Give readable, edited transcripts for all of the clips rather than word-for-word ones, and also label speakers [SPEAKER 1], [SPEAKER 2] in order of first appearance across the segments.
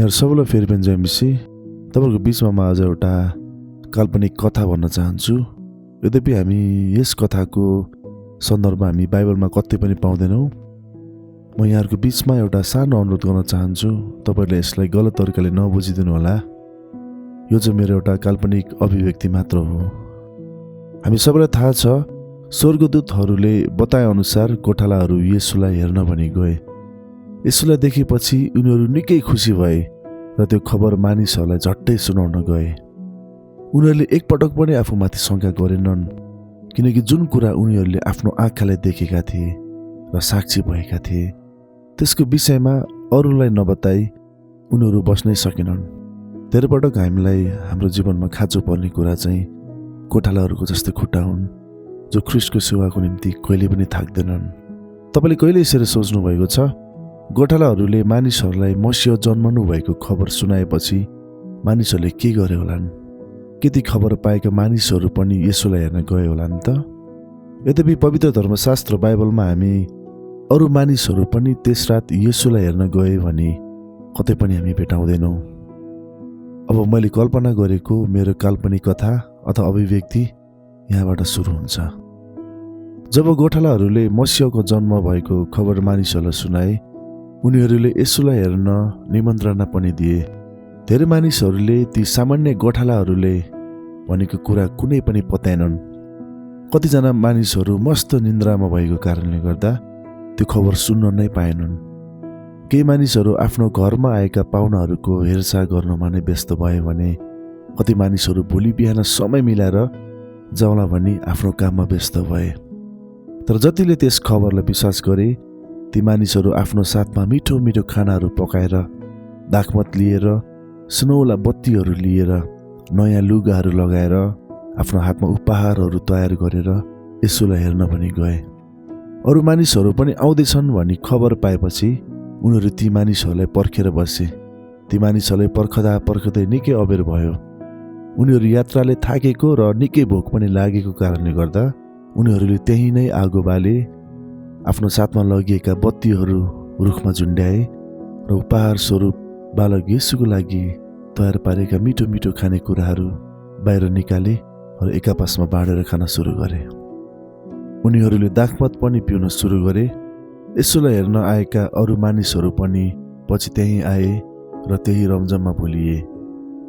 [SPEAKER 1] यहाँ सबैलाई फेरि पनि जयमसी। तपाईँहरूको बिचमा म आज एउटा काल्पनिक कथा भन्न चाहन्छु। यद्यपि हामी यस कथाको सन्दर्भ हामी बाइबलमा कतै पनि पाउँदैनौँ। म यहाँहरूको बिचमा एउटा सानो अनुरोध गर्न चाहन्छु, तपाईँहरूले यसलाई गलत तरिकाले नबुझिदिनु होला। यो चाहिँ मेरो एउटा काल्पनिक अभिव्यक्ति मात्र हो। हामी सबैलाई थाहा छ, स्वर्गदूतहरूले बताए अनुसार गोठालाहरू येशूलाई हेर्न भनी गए। येशूलाई देखेपछि उनीहरू निकै खुसी भए र त्यो खबर मानिसहरूलाई झट्टै सुनाउन गए। उनीहरूले एकपटक पनि आफूमाथि शङ्का गरेनन्, किनकि जुन कुरा उनीहरूले आफ्नो आँखाले देखेका थिए र साक्षी भएका थिए त्यसको विषयमा अरूलाई नबताई उनीहरू बस्नै सकेनन्। धेरै पटक हामीलाई हाम्रो जीवनमा खाँचो पर्ने कुरा चाहिँ गोठालाहरूको जस्तै खुट्टा हुन्, जो ख्रीष्टको सेवाको निम्ति कहिले पनि थाक्दैनन्। तपाईँले कहिले यसरी सोच्नु भएको छ, गोठालाहरूले मानिसहरूलाई मसीह जन्मनु भएको खबर सुनाएपछि मानिसहरूले के गरे होलान्? के ती खबर पाएका मानिसहरू पनि येशूलाई हेर्न गए होलान् त? यद्यपि पवित्र धर्मशास्त्र बाइबलमा हामी अरू मानिसहरू पनि त्यस रात येशूलाई हेर्न गए भने कतै पनि हामी भेटाउँदैनौँ। अब मैले कल्पना गरेको मेरो काल्पनिक कथा अथवा अभिव्यक्ति यहाँबाट सुरु हुन्छ। जब गोठालाहरूले मसीहको जन्म भएको खबर मानिसहरूलाई सुनाए, उनीहरूले येशूलाई हेर्न निमन्त्रणा पनि दिए। धेरै मानिसहरूले ती सामान्य गोठालाहरूले भनेको कुरा कुनै पनि पत्याएनन्। कतिजना मानिसहरू मस्त निन्द्रामा भएको कारणले गर्दा त्यो खबर सुन्न नै पाएनन्। केही मानिसहरू आफ्नो घरमा आएका पाहुनाहरूको हेरचाह गर्नमा नै व्यस्त भए भने कति मानिसहरू भोलि बिहान समय मिलाएर जाउँला भनी आफ्नो काममा व्यस्त भए। तर जतिले त्यस खबरलाई विश्वास गरे, ती मानिसहरू आफ्नो साथमा मिठो मिठो खानाहरू पकाएर, दाखमत लिएर, सुनौला बत्तीहरू लिएर, नयाँ लुगाहरू लगाएर, आफ्नो हातमा उपहारहरू तयार गरेर येशूलाई हेर्न भनी गए। अरू मानिसहरू पनि आउँदैछन् भनी खबर पाएपछि उनीहरू ती मानिसहरूलाई पर्खेर बसे। ती मानिसहरूलाई पर्खदै निकै अबेर भयो। उनीहरू यात्राले थाकेको र निकै भोक पनि लागेको कारणले गर्दा उनीहरूले त्यहीँ नै आगो बाले, आफ्नो साथमा लगिएका बत्तीहरू रुखमा झुन्ड्याए र उपहार स्वरूप बालक येशूको लागि तयार पारेका मिठो मिठो खानेकुराहरू बाहिर निकाले र एकापासमा बाँडेर खान सुरु गरे। उनीहरूले दाखमत पनि पिउन सुरु गरे। येशूलाई हेर्न आएका अरू मानिसहरू पनि पछि त्यहीँ आए र त्यही रमझममा भुलिए।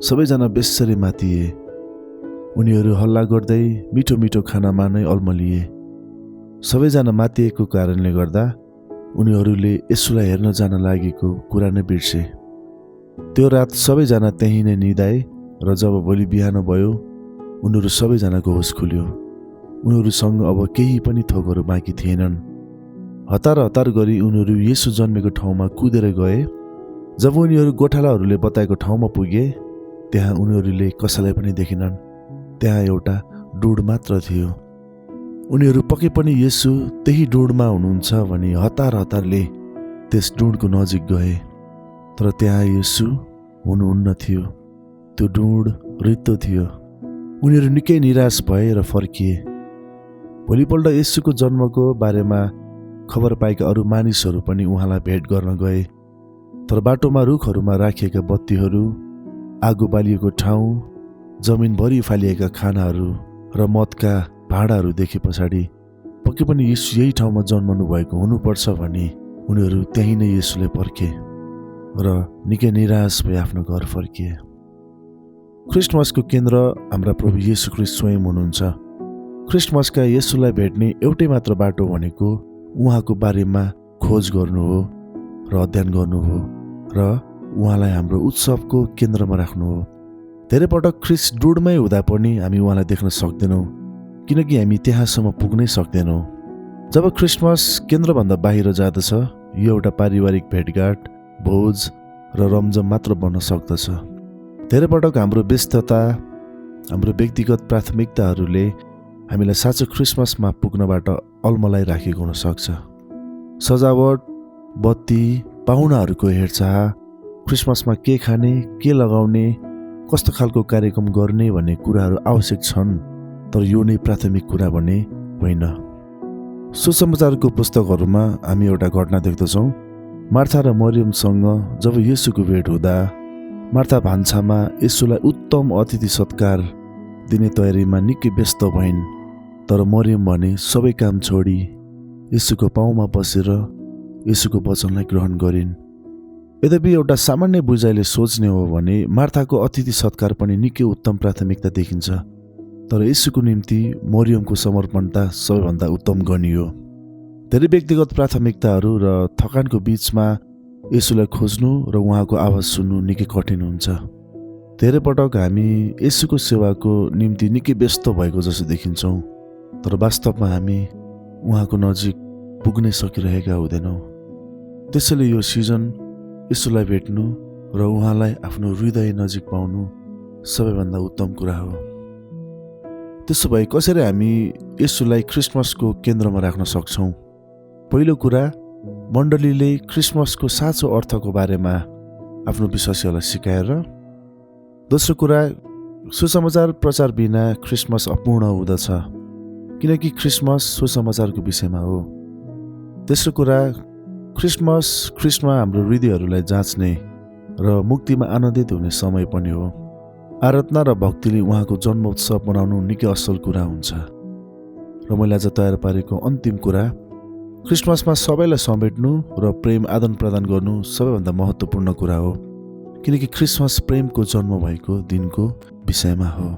[SPEAKER 1] सबैजना बेस्सरी मातिए। उनीहरू हल्ला गर्दै मिठो मिठो खानामा नै अल्मलिए। सबैजना मातिएको कारणले गर्दा उनीहरूले येशूलाई हेर्न जान लागेको कुरा नै बिर्से। त्यो रात सबैजना त्यहीँ नै निदाए र जब भोलि बिहान भयो उनीहरू सबैजनाको होस खुल्यो। उनीहरूसँग अब केही पनि थोकहरू बाँकी थिएनन्। हतार गरी उनीहरू येशू जन्मेको ठाउँमा कुदेर गए। जब उनीहरू गोठालाहरूले बताएको ठाउँमा पुगे, त्यहाँ उनीहरूले कसैलाई पनि देखेनन्। त्यहाँ एउटा डुड मात्र थियो। उनीहरू पक्कै पनि येशू त्यही डुडमा हुनुहुन्छ भनी हतारले त्यस डुडको नजिक गए। तर त्यहाँ येशू हुनुहुन्न थियो। त्यो डुड रित्तो थियो। उनीहरू निकै निराश भए र फर्किए। भोलिपल्ट येशूको जन्मको बारेमा खबर पाएका अरू मानिसहरू पनि उहाँलाई भेट गर्न गए। तर बाटोमा रुखहरूमा राखिएका बत्तीहरू, आगो बालिएको ठाउँ, जमिनभरि फालिएका खानाहरू र मदका भाँडाहरू देखे पछाडि पक्कै पनि येशू यही ठाउँमा जन्मनु भएको हुनुपर्छ भनी उनीहरू त्यहीँ नै येशूलाई पर्खे र निकै निराश भए आफ्नो घर फर्किए। क्रिसमसको केन्द्र हाम्रा प्रभु येशू ख्रीष्ट स्वयं हुनुहुन्छ। क्रिसमसका येशूलाई भेट्ने एउटै मात्र बाटो भनेको उहाँको बारेमा खोज गर्नु हो र अध्ययन गर्नु हो र उहाँलाई हाम्रो उत्सवको केन्द्रमा राख्नु हो। धेरै पटक ख्रीष्ट डुडमै हुँदा पनि हामी उहाँलाई देख्न सक्दैनौँ, किनकि हामी त्यहाँसम्म पुग्नै सक्दैनौँ। जब क्रिसमस केन्द्रभन्दा बाहिर जाँदछ, यो एउटा पारिवारिक भेटघाट, भोज र रमझम मात्र बन्न सक्दछ। धेरै पटक हाम्रो व्यस्तता, हाम्रो व्यक्तिगत प्राथमिकताहरूले हामीलाई साँचो क्रिसमसमा पुग्नबाट अल्मलाई राखेको हुनसक्छ। सजावट, बत्ती, पाहुनाहरूको हेरचाह, क्रिसमसमा के खाने, के लगाउने, कस्तो खालको कार्यक्रम गर्ने भन्ने कुराहरू आवश्यक छन्, तर यो नै प्राथमिक कुरा भने होइन। सुसमाचारको पुस्तकहरूमा हामी एउटा घटना देख्दछौँ। मार्था र मरियमसँग जब येशूको भेट हुँदा मार्था भान्सामा येशूलाई उत्तम अतिथि सत्कार दिने तयारीमा निकै व्यस्त भइन्। तर मरियम भने सबै काम छोडी येशूको पाउमा बसेर येशूको वचनलाई ग्रहण गरिन्। यद्यपि एउटा सामान्य बुझाइले सोच्ने हो भने मार्थाको अतिथि सत्कार पनि निकै उत्तम प्राथमिकता देखिन्छ। तर येशूको निम्ति मरियमको समर्पणता सबैभन्दा उत्तम गनियो। धेरै व्यक्तिगत प्राथमिकताहरू र थकानको बीचमा येशूलाई खोज्नु र उहाँको आवाज सुन्नु निकै कठिन हुन्छ। धेरै पटक हामी येशूको सेवाको निम्ति निकै व्यस्त भएको जसो देखिन्छौँ, तर वास्तवमा हामी उहाँको नजिक पुग्नै सकिरहेका हुँदैनौँ। त्यसैले यो सिजन येशूलाई भेट्नु र उहाँलाई आफ्नो हृदय नजिक पाउनु सबैभन्दा उत्तम कुरा हो। त्यसो भए कसरी हामी येशूलाई क्रिसमसको केन्द्रमा राख्न सक्छौँ? पहिलो कुरा, मण्डलीले क्रिसमसको साँचो अर्थको बारेमा आफ्नो विश्वासीहरूलाई सिकाएर। दोस्रो कुरा, सुसमाचार प्रचार बिना क्रिसमस अपूर्ण हुँदछ, किनकि क्रिसमस सुसमाचारको विषयमा हो। तेस्रो कुरा, क्रिसमा हाम्रो हृदयहरूलाई जाँच्ने र मुक्तिमा आनन्दित हुने समय पनि हो। आराधना र भक्तिले उहाँको जन्मोत्सव मनाउनु निकै असल कुरा हुन्छ। र मैले आज तयार पारेको अन्तिम कुरा, क्रिसमसमा सबैलाई समेट्नु र प्रेम आदान प्रदान गर्नु सबैभन्दा महत्त्वपूर्ण कुरा हो, किनकि क्रिसमस प्रेमको जन्म भएको दिनको विषयमा हो।